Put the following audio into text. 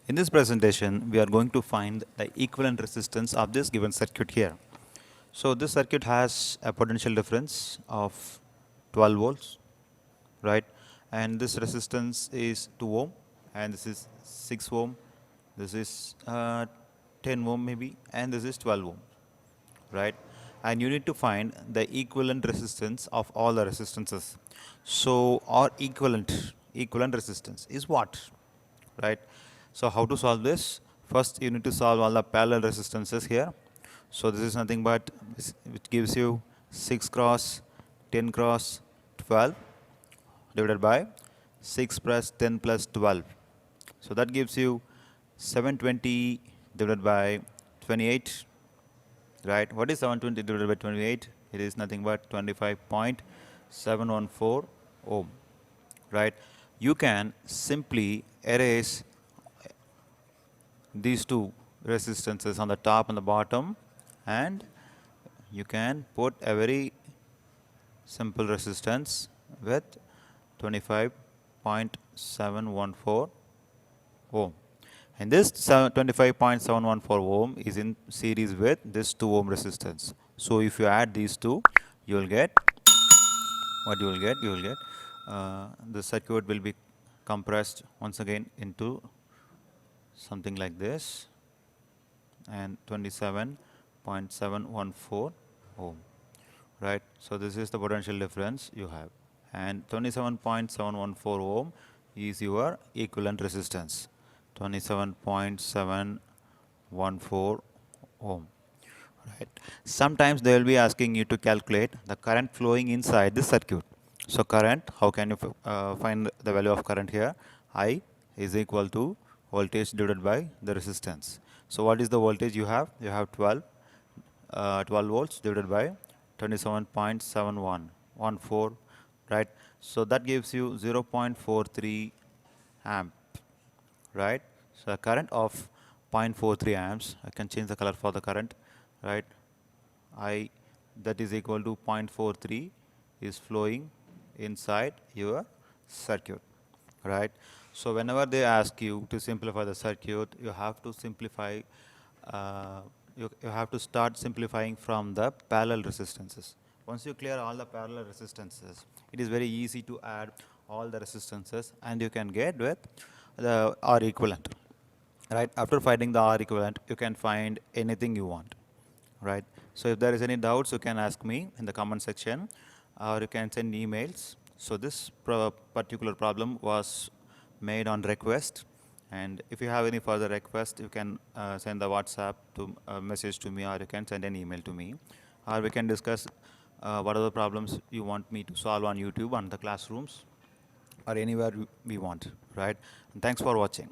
In this presentation, we are going to find the equivalent resistance of this given circuit here. So this circuit has a potential difference of 12 volts, right? And this resistance is 2 ohm, and this is 6 ohm, this is 10 ohm maybe, and this is 12 ohm, right? And you need to find the equivalent resistance of all the resistances. So our equivalent resistance is what, right? So how to solve this? First, you need to solve all the parallel resistances here. So this is nothing but which gives you 6 cross 10 cross 12 divided by 6 plus 10 plus 12. So that gives you 720 divided by 28, right? What is 720 divided by 28? It is nothing but 25.714 ohm, right? You can simply erase these two resistances on the top and the bottom, and you can put a very simple resistance with 25.714 ohm. And this 25.714 ohm is in series with this 2 ohm resistance. So if you add these two, you will get what you will get. You will get the circuit will be compressed once again into something like this, and 27.714 ohm, right? So this is the potential difference you have, and 27.714 ohm is your equivalent resistance, 27.714 ohm, right? Sometimes they will be asking you to calculate the current flowing inside the circuit. So current, how can you find the value of current here? I is equal to voltage divided by the resistance. So what is the voltage you have? You have 12 volts divided by 27.7114, right? So that gives you 0.43 amp, right? So a current of 0.43 amps. I can change the color for the current, right? I that is equal to 0.43 is flowing inside your circuit, right? So whenever they ask you to simplify the circuit, you have to simplify. You have to start simplifying from the parallel resistances. Once you clear all the parallel resistances, it is very easy to add all the resistances, and you can get with the R equivalent, right? After finding the R equivalent, you can find anything you want, right? So if there is any doubts, you can ask me in the comment section, or you can send emails. So this particular problem was made on request, and if you have any further request, you can send the WhatsApp to message to me, or you can send an email to me, or we can discuss what are the problems you want me to solve on YouTube, on the classrooms, or anywhere we want, right? And thanks for watching.